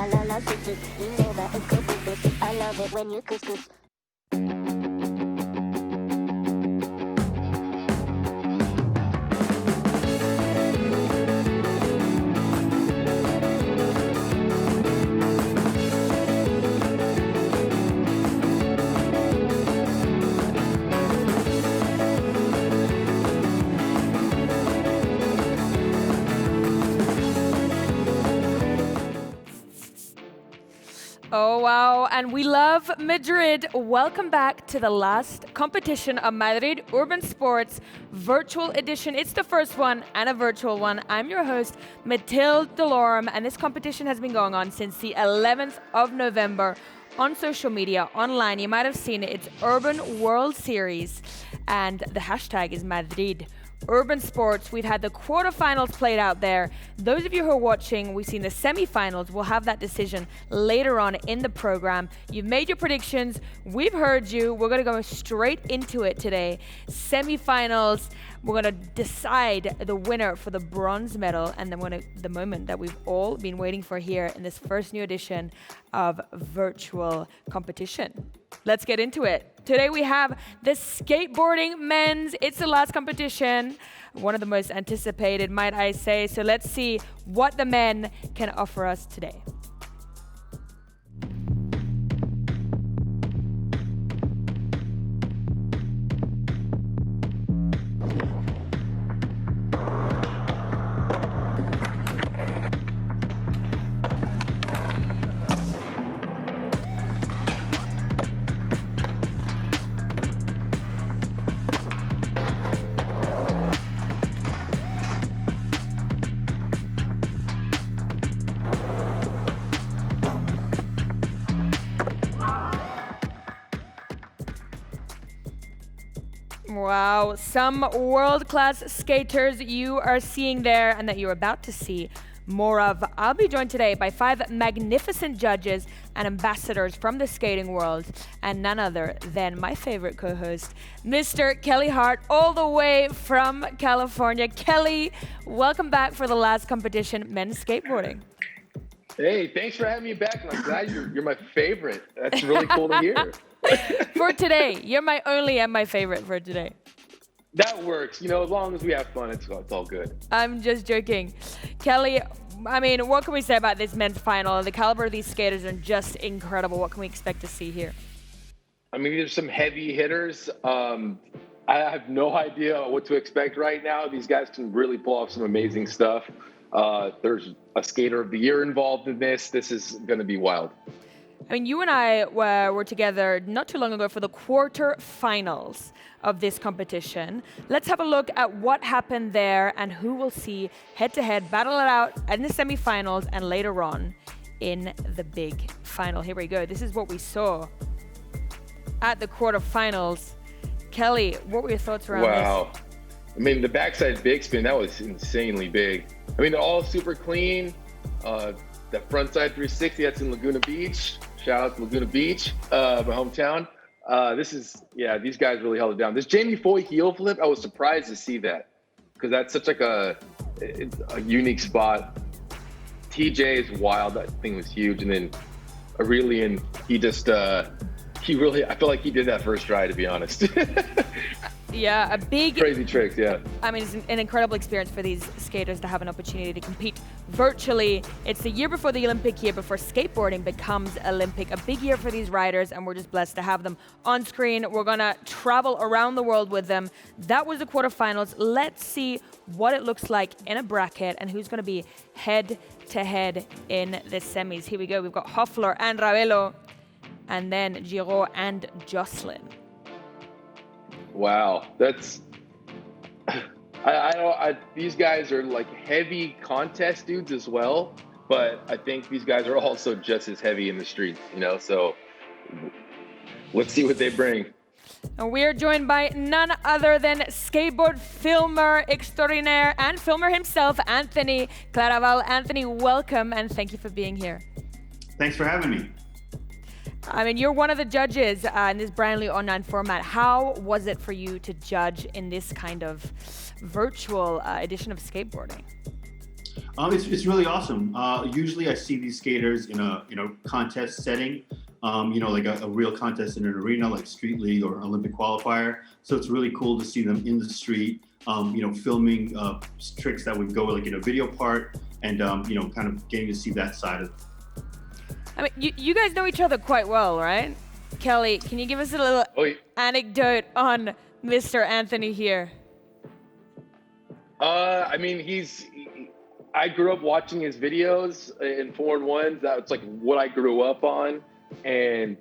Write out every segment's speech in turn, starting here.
la la la, sisters. You know that it's good with this. I love it when you kiss this. Oh, wow. And we love Madrid. Welcome back to the last competition of Madrid Urban Sports virtual edition. It's the first one and a virtual one. I'm your host, Mathile Delorme, and this competition has been going on since the 11th of November on social media, online. You might have seen it. It's Urban World Series, and the hashtag is Madrid Urban Sports. We've had the quarterfinals played out there. Those of you who are watching, we've seen the semifinals. We'll have that decision later on in the program. You've made your predictions. We've heard you. We're going to go straight into it today. Semifinals. We're going to decide the winner for the bronze medal, and then the moment that we've all been waiting for here in this first new edition of virtual competition. Let's get into it. Today we have the skateboarding men's. It's the last competition, one of the most anticipated, might I say. So let's see what the men can offer us today. Wow, some world-class skaters you are seeing there and that you're about to see more of. I'll be joined today by 5 magnificent judges and ambassadors from the skating world, and none other than my favorite co-host, Mr. Kelly Hart, all the way from California. Kelly, welcome back for the last competition, men's skateboarding. Hey, thanks for having me back. I'm glad you're my favorite. That's really cool to hear. For today, you're my only and my favorite for today. That works. As long as we have fun, it's all good. I'm just joking. Kelly, I mean, what can we say about this men's final? The caliber of these skaters are just incredible. What can we expect to see here? I mean, there's some heavy hitters. I have no idea what to expect right now. These guys can really pull off some amazing stuff. There's a skater of the year involved in this. This is going to be wild. I mean, you and I were together not too long ago for the quarterfinals of this competition. Let's have a look at what happened there and who we'll see head-to-head battle it out in the semifinals and later on in the big final. Here we go. This is what we saw at the quarterfinals. Kelly, what were your thoughts around this? Wow. I mean, the backside big spin, that was insanely big. I mean, they're all super clean. The frontside 360, that's in Laguna Beach. Shout out to Laguna Beach, my hometown. These guys really held it down. This Jamie Foy heel flip, I was surprised to see that because that's such like a unique spot. TJ is wild. That thing was huge. And then Aurelien, I feel like he did that first try, to be honest. Yeah, a big... Crazy tricks, yeah. I mean, it's an incredible experience for these skaters to have an opportunity to compete virtually. It's the year before the Olympic year, before skateboarding becomes Olympic. A big year for these riders, and we're just blessed to have them on screen. We're going to travel around the world with them. That was the quarterfinals. Let's see what it looks like in a bracket and who's going to be head-to-head in the semis. Here we go. We've got Hoefler and Rabelo, and then Giraud and Joslin. Wow, that's these guys are like heavy contest dudes as well, but I think these guys are also just as heavy in the streets, so let's see what they bring. And we are joined by none other than skateboard filmer extraordinaire and filmer himself, Anthony Claravall. Anthony, welcome and thank you for being here. Thanks for having me. I mean, you're one of the judges in this brand new online format. How was it for you to judge in this kind of virtual edition of skateboarding? It's really awesome. Usually, I see these skaters in a contest setting. Like a real contest in an arena, like Street League or Olympic qualifier. So it's really cool to see them in the street. Filming tricks that would go like in a video part, and kind of getting to see that side of it. I mean, you guys know each other quite well, right? Kelly, can you give us a little anecdote on Mr. Anthony here? I mean, I grew up watching his videos in 4-in-1s. That's like what I grew up on. And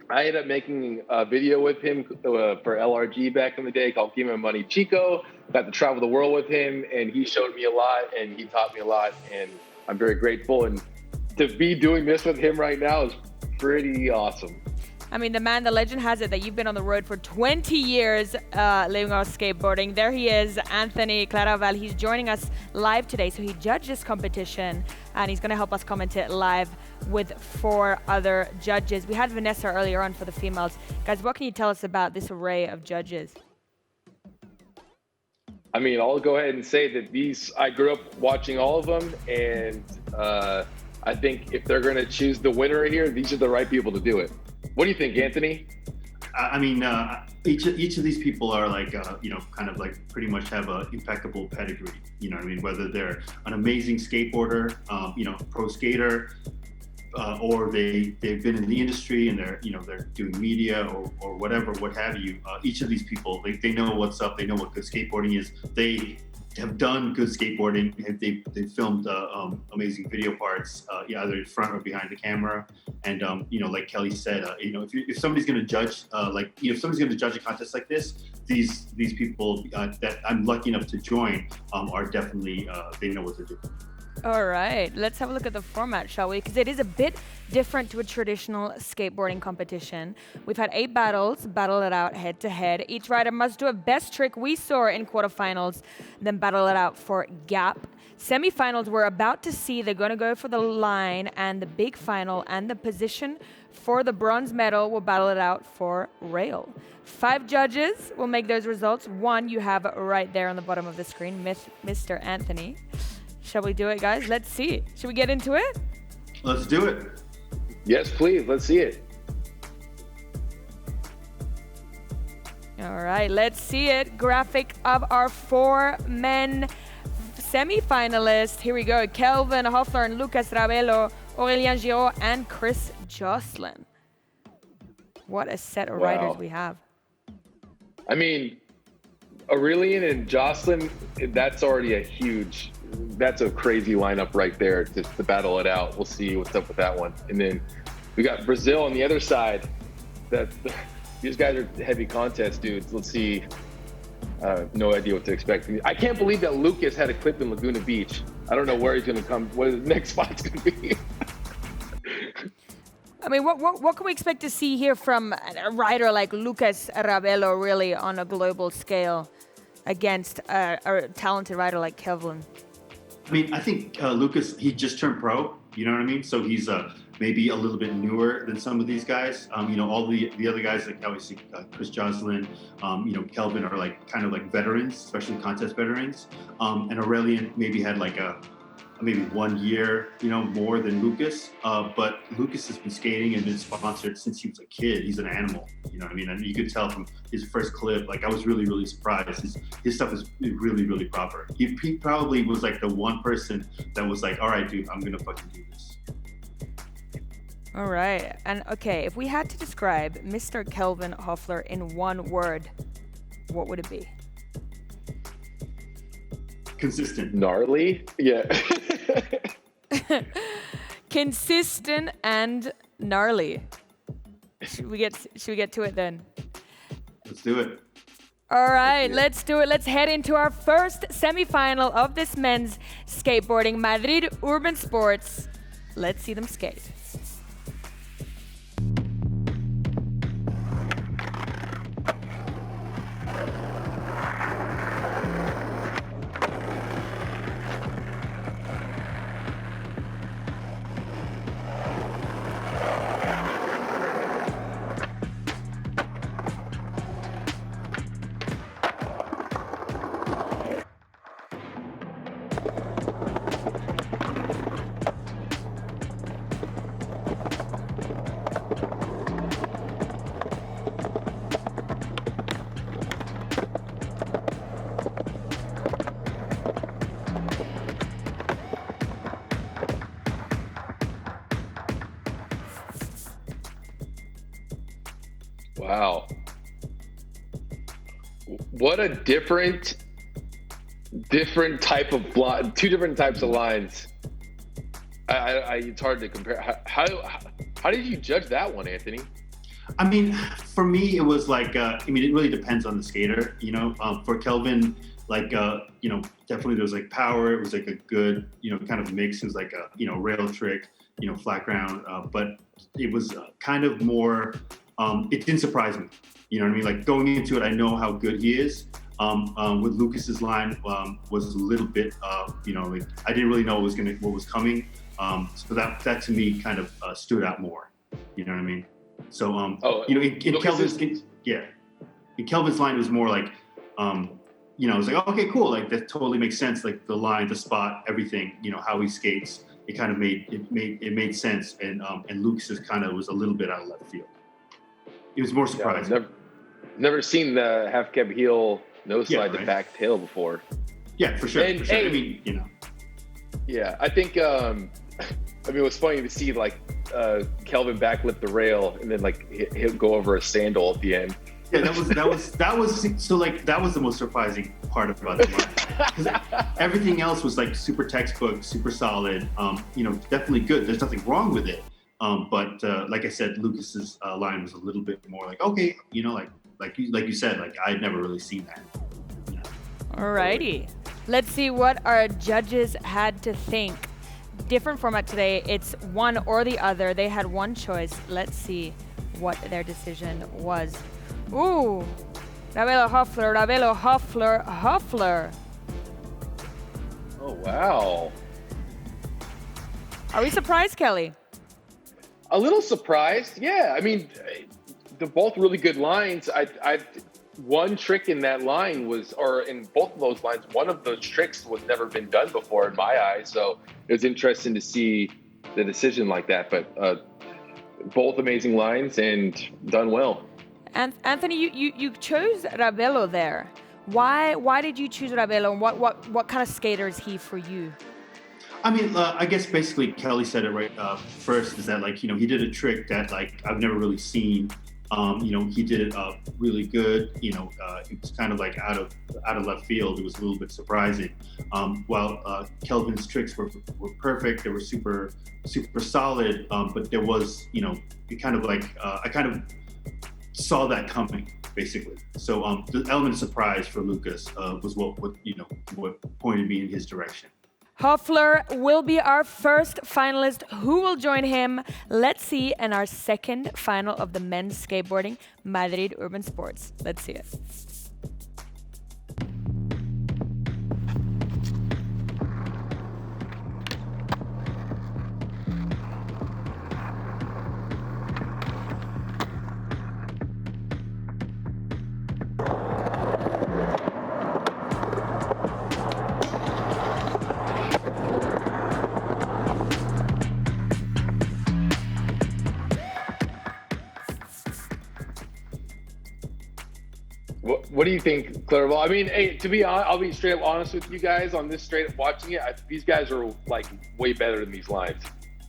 I ended up making a video with him for LRG back in the day called Give Me Money Chico. Got to travel the world with him, and he showed me a lot, and he taught me a lot, and I'm very grateful. And to be doing this with him right now is pretty awesome. I mean, the legend has it that you've been on the road for 20 years living off skateboarding. There he is, Anthony Claravall. He's joining us live today. So he judged this competition, and he's going to help us comment it live with 4 other judges. We had Vanessa earlier on for the females. Guys, what can you tell us about this array of judges? I mean, I'll go ahead and say that I grew up watching all of them, and I think if they're going to choose the winner here, these are the right people to do it. What do you think, Anthony? I mean, each of these people are like, kind of like pretty much have an impeccable pedigree. You know what I mean? Whether they're an amazing skateboarder, pro skater, or they've been in the industry and they're doing media or whatever, what have you. Each of these people, they know what's up. They know what good skateboarding is. They have done good skateboarding. They've filmed amazing video parts, either in front or behind the camera. And like Kelly said, if somebody's going to judge, if somebody's going to judge a contest like this, these people that I'm lucky enough to join are definitely they know what they're doing. All right, let's have a look at the format, shall we? Because it is a bit different to a traditional skateboarding competition. We've had 8 battles, battle it out head to head. Each rider must do a best trick we saw in quarterfinals, then battle it out for gap. Semifinals we're about to see, they're going to go for the line and the big final, and the position for the bronze medal will battle it out for rail. 5 judges will make those results. 1 you have right there on the bottom of the screen, Mr. Anthony. Shall we do it, guys? Let's see. Should we get into it? Let's do it. Yes, please. Let's see it. All right, let's see it. Graphic of our 4 men semi-finalists. Here we go. Kelvin, Hoefler, and Lucas Rabelo, Aurelien, Giraud, and Chris Joslin. What a set of riders we have. I mean, Aurelien and Joslin, that's already that's a crazy lineup right there to battle it out. We'll see what's up with that one. And then we got Brazil on the other side. These guys are heavy contest dudes. Let's see. No idea what to expect. I can't believe that Lucas had a clip in Laguna Beach. I don't know where he's going to come, what his next spot's going to be. I mean, what can we expect to see here from a rider like Lucas Rabelo really on a global scale against a talented rider like Kelvin? I mean, I think Lucas, he just turned pro, you know what I mean? So he's maybe a little bit newer than some of these guys. All the other guys, like obviously Chris Joslin, Kelvin are like kind of like veterans, especially contest veterans. And Aurelien maybe had like maybe 1 year, more than Lucas. But Lucas has been skating and been sponsored since he was a kid. He's an animal, you know what I mean? And you could tell from his first clip, like I was really, really surprised. His stuff is really, really proper. He probably was like the one person that was like, all right, dude, I'm gonna fucking do this. All right, and okay, if we had to describe Mr. Kelvin Hoefler in one word, what would it be? Consistent. Gnarly? Yeah. Consistent and gnarly. Should we get to it then? Let's do it. All right, let's do it. Let's head into our first semifinal of this men's skateboarding Madrid Urban Sports. Let's see them skate. Wow. What a different type of blind, two different types of lines. It's hard to compare. How did you judge that one, Anthony? I mean, for me, it was like, it really depends on the skater, for Kelvin, definitely there was like power. It was like a good, kind of mix. It was like a, rail trick, flat ground. But it was kind of more, it didn't surprise me. You know what I mean? Like going into it, I know how good he is. With Lucas's line was a little bit, I didn't really know what was coming. So that to me kind of stood out more. You know what I mean? So, in Kelvin's line, it was more like, it was like, okay, cool. Like that totally makes sense. Like the line, the spot, everything, how he skates, it kind of made sense. And Lucas's kind of was a little bit out of left field. It was more surprising. Yeah, never seen the half cab heel nose slide to back tail before. Yeah, for sure. And, I mean, Yeah, I think, it was funny to see like Kelvin backlip the rail and then like he'll go over a sandal at the end. Yeah, that was the most surprising part about the line. Because everything else was like super textbook, super solid, definitely good. There's nothing wrong with it. But like I said, Lucas's line was a little bit more like, okay, like you said, like I'd never really seen that. Alrighty. Let's see what our judges had to think. Different format today. It's one or the other. They had one choice. Let's see what their decision was. Ooh. Rabelo, Hoefler. Oh, wow. Are we surprised, Kelly? A little surprised. Yeah. I mean, they're both really good lines. One trick in that line or in both of those lines, one of those tricks was never been done before in my eyes. So it was interesting to see the decision like that. But both amazing lines and done well. And Anthony, you chose Rabelo there. Why did you choose Rabelo? And what kind of skater is he for you? I mean, I guess basically Kelly said it right first. Is that he did a trick that I've never really seen. He did it really good. It was kind of like out of left field. It was a little bit surprising. While Kelvin's tricks were perfect, they were super super solid. But there was it kind of I kind of saw that coming basically. So the element of surprise for Lucas was what pointed me in his direction. Hoefler will be our first finalist. Who will join him? Let's see in our second final of the men's skateboarding Madrid Urban Sports. Let's see it. What do you think, Claravall? I mean, hey, to be honest, I'll be straight up honest with you guys on this. Straight up watching it, these guys are like way better than these lines.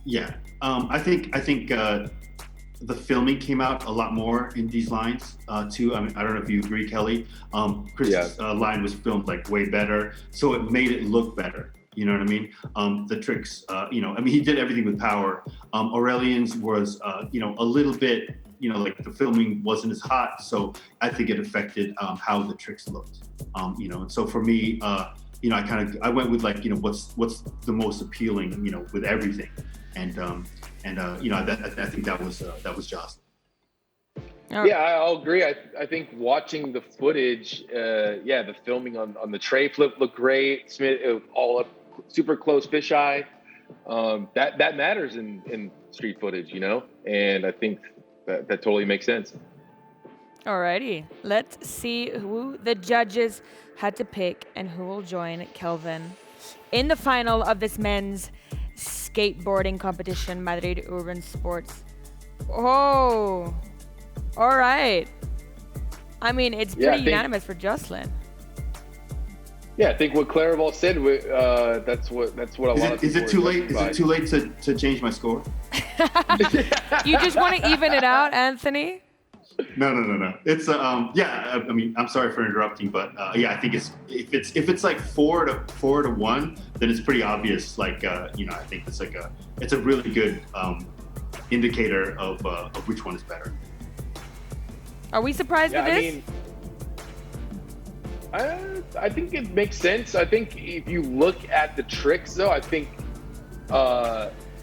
Yeah, I think the filming came out a lot more in these lines too. I mean, I don't know if you agree, Kelly. Chris's line was filmed like way better, so it made it look better. You know what I mean? The tricks, he did everything with power. Aurelien's was, a little bit. Like the filming wasn't as hot, so I think it affected how the tricks looked. And so for me, I went with what's the most appealing, with everything, I think that was Joslin. Yeah, I'll agree. I think watching the footage, the filming on the tray flip looked great. Smith all up, super close fisheye. That matters in street footage, and I think. That totally makes sense. Alrighty, let's see who the judges had to pick and who will join Kelvin in the final of this men's skateboarding competition, Madrid Urban Sports. Oh, all right. I mean, it's pretty unanimous for Joslin. Yeah, I think what Claravall said. That's what a lot of. Is it too late? Is it too late to change my score? You just want to even it out, Anthony? No. It's yeah. I mean, I'm sorry for interrupting, but yeah, I think if it's like 4-1, then it's pretty obvious. Like you know, I think it's a really good indicator of which one is better. Are we surprised with this? I think it makes sense. I think if you look at the tricks, though, I think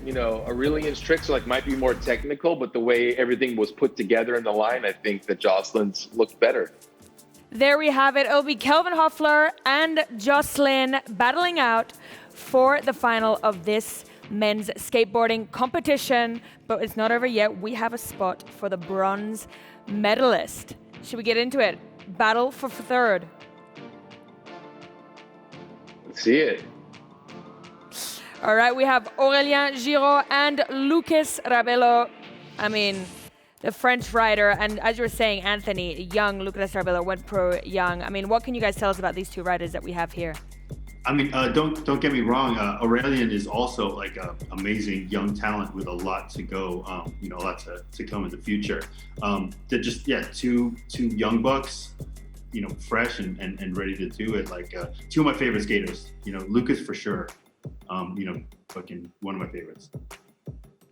you know, Aurelien's tricks might be more technical, but the way everything was put together in the line, I think that Joslin's looked better. There we have it. It'll be Kelvin Hoefler and Joslin battling out for the final of this men's skateboarding competition. But it's not over yet. We have a spot for the bronze medalist. Should we get into it? Battle for third. Let's see it. All right, we have Aurelien, Giraud, and Lucas Rabelo. I mean, the French rider, and as you were saying, Anthony, young Lucas Rabelo went pro young. I mean, what can you guys tell us about these two riders that we have here? I mean, don't get me wrong. Aurelien is also like an amazing young talent with a lot to go. You know, a lot to come in the future. They're just two young bucks. You know, fresh and ready to do it. Like two of my favorite skaters. You know, Lucas for sure. You know, fucking one of my favorites.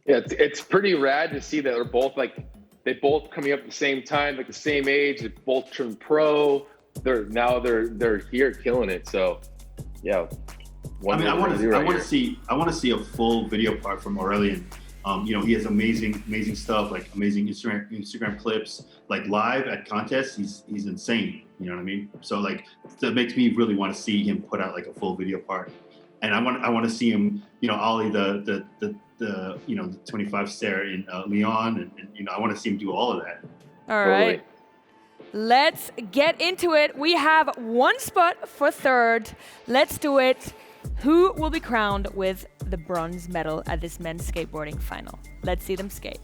Yeah, it's pretty rad to see that they both coming up at the same time, like the same age. They both turned pro. They're here killing it. So, yeah. I want to see a full video part from Aurelien. You know, he has amazing stuff, like amazing Instagram clips, like live at contests. He's insane. You know what I mean? So like that makes me really want to see him put out like a full video part. And I want to see him, you know, ollie the you know, the 25 stair in Lyon, and you know, I want to see him do all of that. All right, let's get into it. We have one spot for third. Let's do it. Who will be crowned with the bronze medal at this men's skateboarding final? Let's see them skate.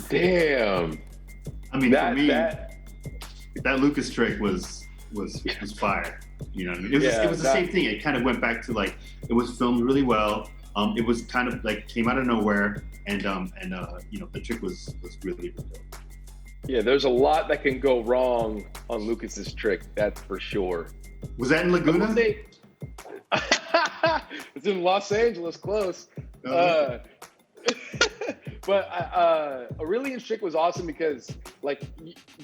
Damn. I mean, for me, that Lucas trick was fire. You know what I mean? It was the same thing. It kind of went back to like, it was filmed really well. It was kind of like came out of nowhere, and you know, the trick was really dope. Yeah, there's a lot that can go wrong on Lucas's trick. That's for sure. Was that in Laguna? It's in Los Angeles, close. But Aurelien's trick was awesome because, like,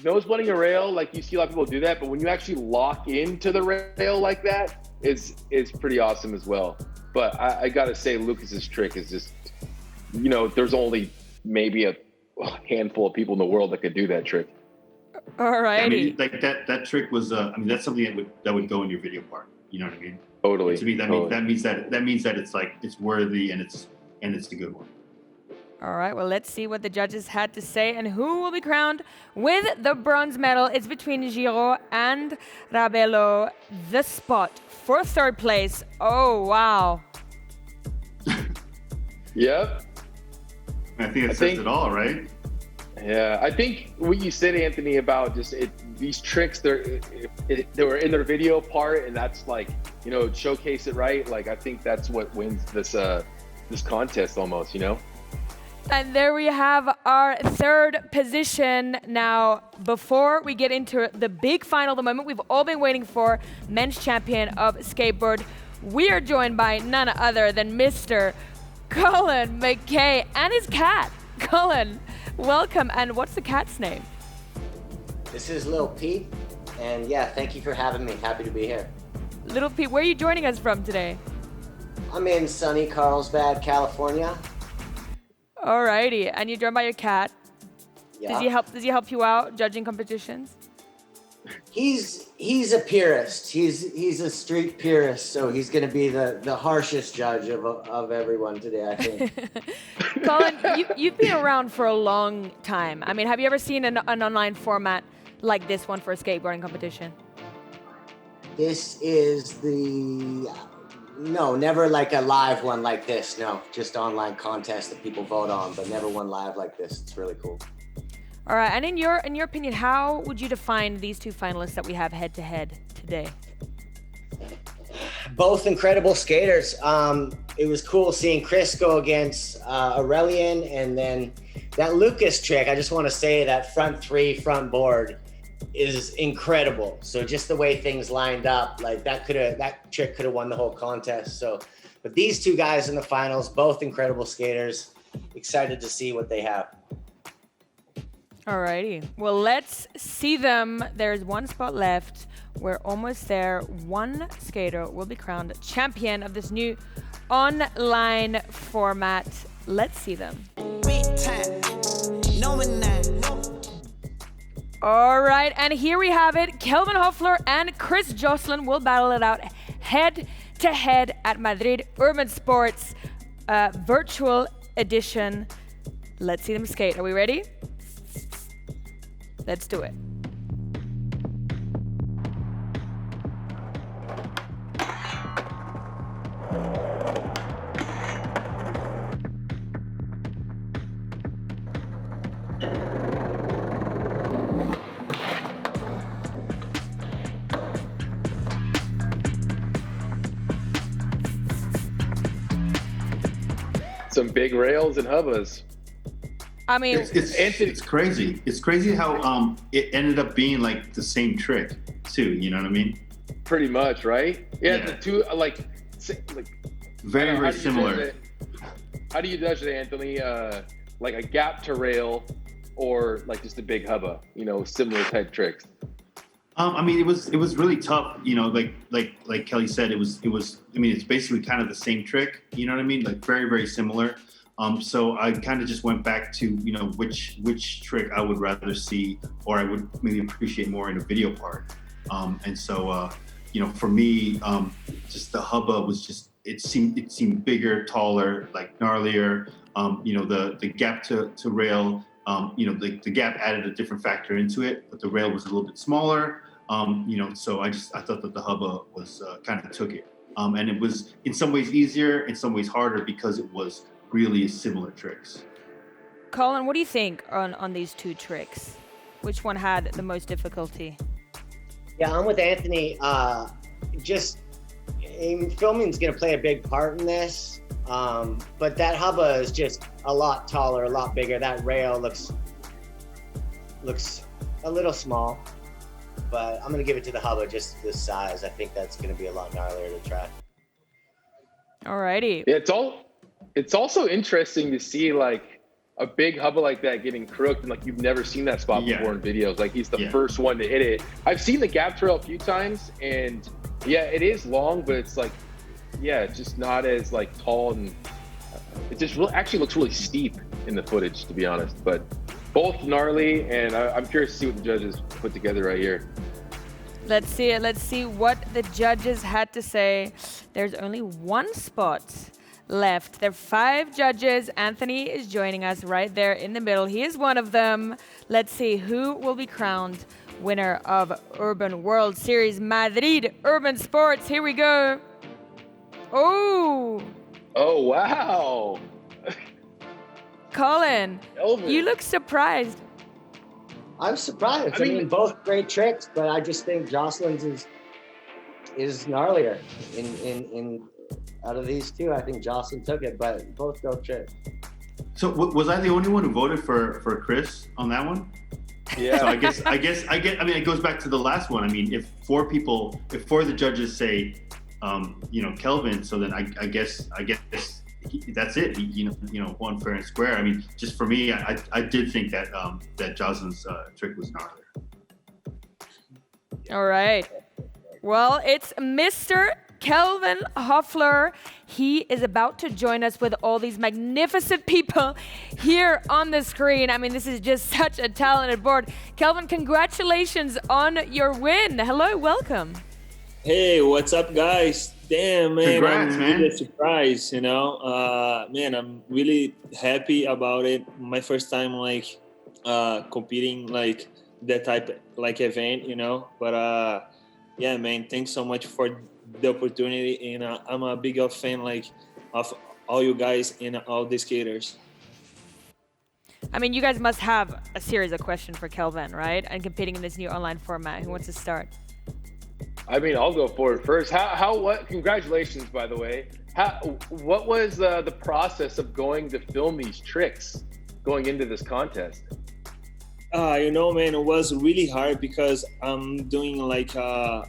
nose blending a rail, like you see a lot of people do that, but when you actually lock into the rail like that, is pretty awesome as well. But I gotta say, Lucas's trick is just, you know, there's only maybe a handful of people in the world that could do that trick. All right. I mean, like that trick was. I mean, that's something that would go in your video part. You know what I mean? Totally. And to me, that means that it's like it's worthy and it's a good one. All right, well, let's see what the judges had to say and who will be crowned with the bronze medal. It's between Giraud and Rabelo. The spot for third place. Oh, wow. Yep. I think it says it all, right? Yeah, I think what you said, Anthony, about just these tricks, they were in their video part, and that's like, you know, showcase it right. Like, I think that's what wins this contest almost, you know? And there we have our third position. Now, before we get into the big final, the moment we've all been waiting for, men's champion of skateboard, we are joined by none other than Mr. Colin Mckay and his cat. Colin, welcome. And what's the cat's name? This is Lil Pete, and yeah, thank you for having me. Happy to be here. Little Pete, where are you joining us from today? I'm in sunny Carlsbad, California. Alrighty, and you're joined by your cat. Yeah. Does he help you out judging competitions? He's a purist. He's a street purist, so he's going to be the harshest judge of everyone today, I think. Colin, you've been around for a long time. I mean, have you ever seen an online format like this one for a skateboarding competition? This is the No, never like a live one like this. No, just online contest that people vote on, but never one live like this. It's really cool. All right, and in your opinion, how would you define these two finalists that we have head to head today? Both incredible skaters. It was cool seeing Chris go against Aurelien, and then that Lucas trick. I just want to say that front three, front board is incredible. So just the way things lined up, like that trick could have won the whole contest. So, but these two guys in the finals, both incredible skaters. Excited to see what they have. Alrighty, well, let's see them. There's one spot left. We're almost there. One skater will be crowned champion of this new online format. Let's see them. All right, and here we have it. Kelvin Hoefler and Chris Joslin will battle it out head to head at Madrid Urban Sports virtual edition. Let's see them skate. Are we ready? Let's do it. Some big rails and hubbas. I mean, it's crazy. It's crazy how it ended up being like the same trick too. You know what I mean? Pretty much, right? Yeah. The two very similar. How do you judge it, Anthony? Like a gap to rail, or like just a big hubba? You know, similar type tricks. I mean, it was really tough. You know, like Kelly said, it was. I mean, it's basically kind of the same trick. You know what I mean? Like very similar. So I kind of just went back to, you know, which trick I would rather see, or I would maybe appreciate more in a video part. And so, you know, for me, just the hubba was just, it seemed bigger, taller, like gnarlier. You know, the gap to rail, you know, the gap added a different factor into it, but the rail was a little bit smaller. You know, so I thought that the hubba was kind of took it. And it was in some ways easier, in some ways harder, because it was really similar tricks. Colin, what do you think on these two tricks? Which one had the most difficulty? Yeah, I'm with Anthony. Just filming's going to play a big part in this. But that hubba is just a lot taller, a lot bigger. That rail looks a little small, but I'm going to give it to the hubba just this size. I think that's going to be a lot gnarlier to try. Alrighty. Yeah, it's also interesting to see like a big hubba like that getting crooked, and like you've never seen that spot before in videos. Like he's the first one to hit it. I've seen the gap trail a few times, and yeah, it is long, but it's like, yeah, it's just not as like tall, and it just actually looks really steep in the footage, to be honest. But both gnarly, and I'm curious to see what the judges put together right here. Let's see it. Let's see what the judges had to say. There's only one spot left. There are 5 judges. Anthony is joining us right there in the middle. He is one of them. Let's see who will be crowned winner of Urban World Series Madrid Urban Sports. Here we go. Oh, wow. Colin, Kelvin. You look surprised. I'm surprised. I mean, both great tricks, but I just think Joslin's is gnarlier. In out of these two, I think Joslin took it, but both dope tricks. So was I the only one who voted for Chris on that one? Yeah. So I guess I mean, it goes back to the last one. I mean, if 4 of the judges say, you know, Kelvin, so then I guess that's it. You know, won fair and square. I mean, just for me, I did think that that Joslin's trick was gnarlier. All right. Well, it's Mr. Kelvin Hoefler. He is about to join us with all these magnificent people here on the screen. I mean, this is just such a talented board. Kelvin, congratulations on your win. Hello, welcome. Hey, what's up, guys? Damn, man. Congrats, I'm man. really surprised, you know. Man, I'm really happy about it. My first time, like, competing, like, that type, like, event, you know. But, yeah, man, thanks so much for the opportunity, and I'm a big fan like of all you guys and all the skaters. I mean, you guys must have a series of questions for Kelvin, right? And competing in this new online format. Who wants to start? I mean, I'll go for it first. What? Congratulations, by the way. What was the process of going to film these tricks going into this contest? You know, man, it was really hard because I'm doing like a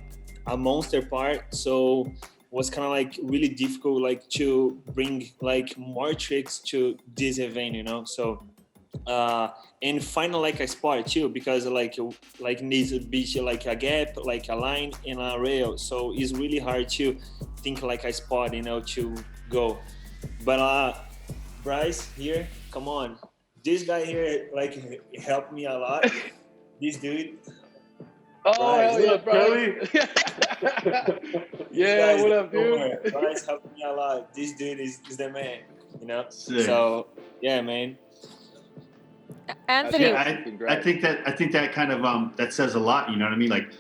monster part, so it was kind of like really difficult, like to bring like more tricks to this event, you know. So and find like a spot too, because like needs to be like a gap, like a line and a rail. So it's really hard to think like a spot, you know, to go. But Bryce here, come on, this guy here like helped me a lot. This dude. Oh, Bryce, hell yeah, Bryce. Yeah, what up, dude? Bryce helped me a lot. This dude is the man, you know. Sick. So yeah, man. Anthony. Yeah, I think that kind of that says a lot. You know what I mean? Like,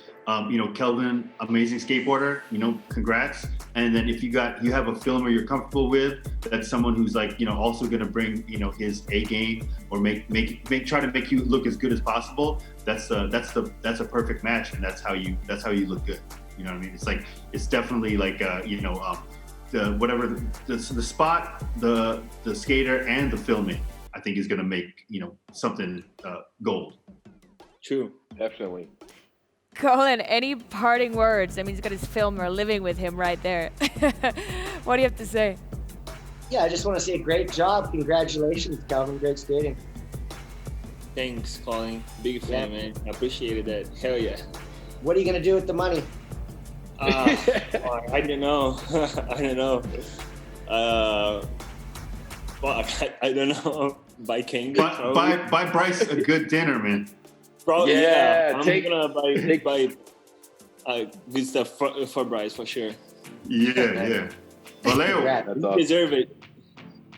you know, Kelvin, amazing skateboarder. You know, congrats. And then if you have a filmer you're comfortable with, that's someone who's like, you know, also going to bring, you know, his A game or try to make you look as good as possible. That's a perfect match, and that's how you look good. You know what I mean? It's definitely like you know, the spot, the skater, and the filming, I think is going to make, you know, something gold. True. Definitely. Colin, any parting words? I mean, he's got his filmer living with him right there. What do you have to say? Yeah, I just want to say great job. Congratulations, Kelvin. Great skating. Thanks, Colin. Big fan, man. I appreciated that. Hell yeah. What are you going to do with the money? I don't know. I don't know. Fuck, I don't know. Buy Kangas. Buy Bryce a good dinner, man. Probably, Yeah, I'm gonna buy good stuff for Bryce for sure. Yeah. Valeu. Congrats. That's awesome. Deserve it.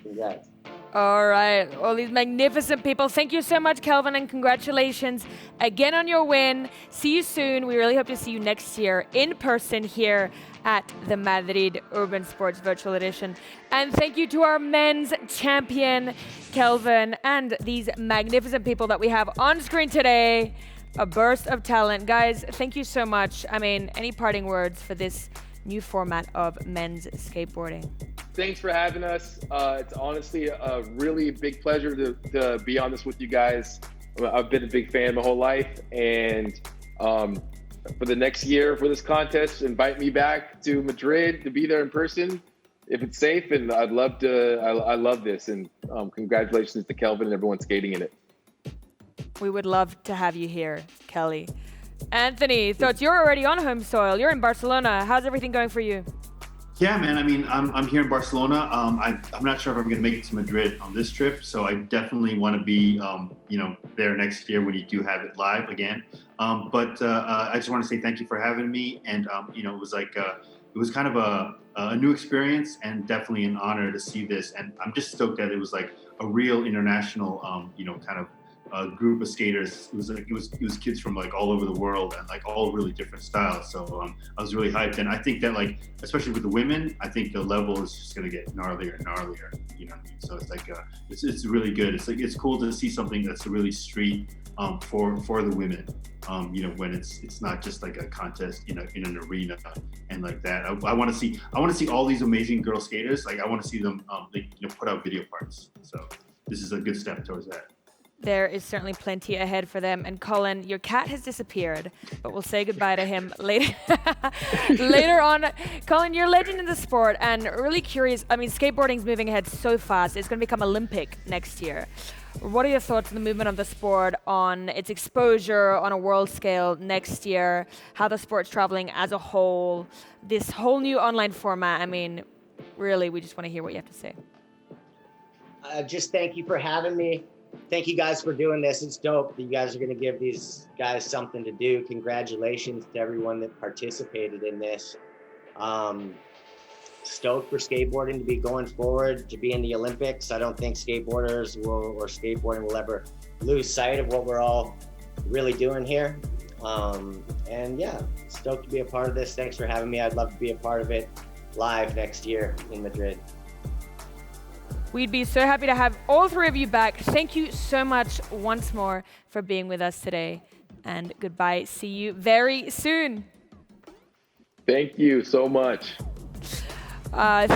Congrats. All right, all these magnificent people. Thank you so much, Kelvin, and congratulations again on your win. See you soon. We really hope to see you next year in person here at the Madrid Urban Sports Virtual Edition. And thank you to our men's champion, Kelvin, and these magnificent people that we have on screen today. A burst of talent. Guys, thank you so much. I mean, any parting words for this new format of men's skateboarding? Thanks for having us. It's honestly a really big pleasure to be on this with you guys. I've been a big fan my whole life, and for the next year for this contest, invite me back to Madrid to be there in person if it's safe, and I'd love to. I love this, and congratulations to Kelvin and everyone skating in it. We would love to have you here, Kelly. Anthony, so you're already on home soil. You're in Barcelona. How's everything going for you? Yeah, man. I mean, I'm here in Barcelona. I'm not sure if I'm going to make it to Madrid on this trip, so I definitely want to be, you know, there next year when you do have it live again. But I just want to say thank you for having me, and you know, it was kind of a new experience, and definitely an honor to see this. And I'm just stoked that it was like a real international, you know, kind of group of skaters. It was kids from like all over the world and like all really different styles. So I was really hyped, and I think that like, especially with the women, I think the level is just gonna get gnarlier and gnarlier. You know what I mean? So it's like it's really good. It's like it's cool to see something that's really street for the women. You know, when it's not just like a contest, you know, in an arena and like that. I want to see all these amazing girl skaters. Like I want to see them, like, you know, put out video parts. So this is a good step towards that. There is certainly plenty ahead for them. And Colin, your cat has disappeared, but we'll say goodbye to him later. Later on. Colin, you're a legend in the sport and really curious. I mean, skateboarding's moving ahead so fast. It's going to become Olympic next year. What are your thoughts on the movement of the sport, on its exposure on a world scale next year, how the sport's traveling as a whole, this whole new online format? I mean, really, we just want to hear what you have to say. Just thank you for having me. Thank you guys for doing this. It's dope that you guys are going to give these guys something to do. Congratulations to everyone that participated in this. Stoked for skateboarding to be going forward, to be in the Olympics. I don't think skateboarding will ever lose sight of what we're all really doing here. And yeah, stoked to be a part of this. Thanks for having me. I'd love to be a part of it live next year in Madrid. We'd be so happy to have all three of you back. Thank you so much once more for being with us today. And goodbye. See you very soon. Thank you so much.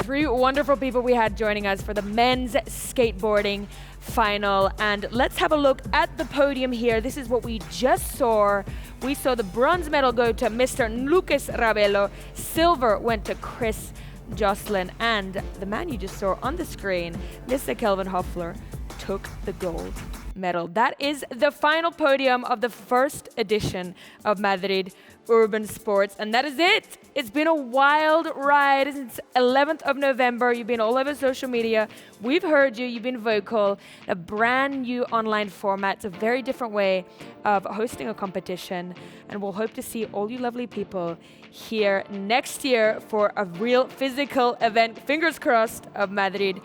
Three wonderful people we had joining us for the men's skateboarding final. And let's have a look at the podium here. This is what we just saw. We saw the bronze medal go to Mr. Lucas Rabelo. Silver went to Chris Joslin. And the man you just saw on the screen, Mr. Kelvin Hoefler, took the gold medal. That is the final podium of the first edition of Madrid Urban Sports, and that is it. It's been a wild ride since 11th of November. You've been all over social media. We've heard you. You've been vocal. A brand new online format. It's a very different way of hosting a competition, and we'll hope to see all you lovely people here next year for a real physical event, fingers crossed, of Madrid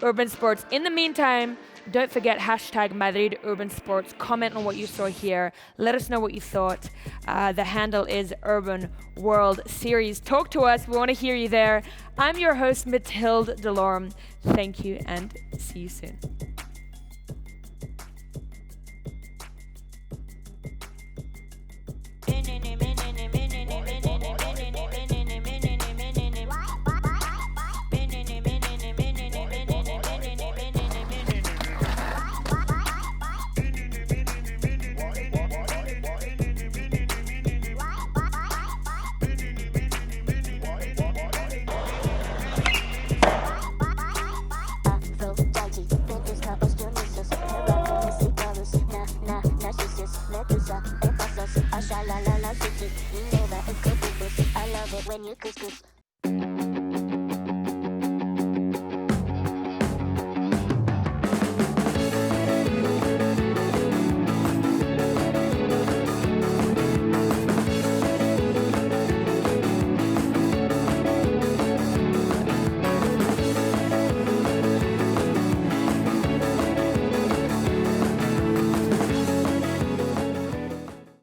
Urban Sports. In the meantime, don't forget hashtag Madrid Urban Sports. Comment on what you saw here. Let us know what you thought. The handle is Urban World Series. Talk to us. We want to hear you there. I'm your host, Mathile Delorme. Thank you and see you soon. When you couscous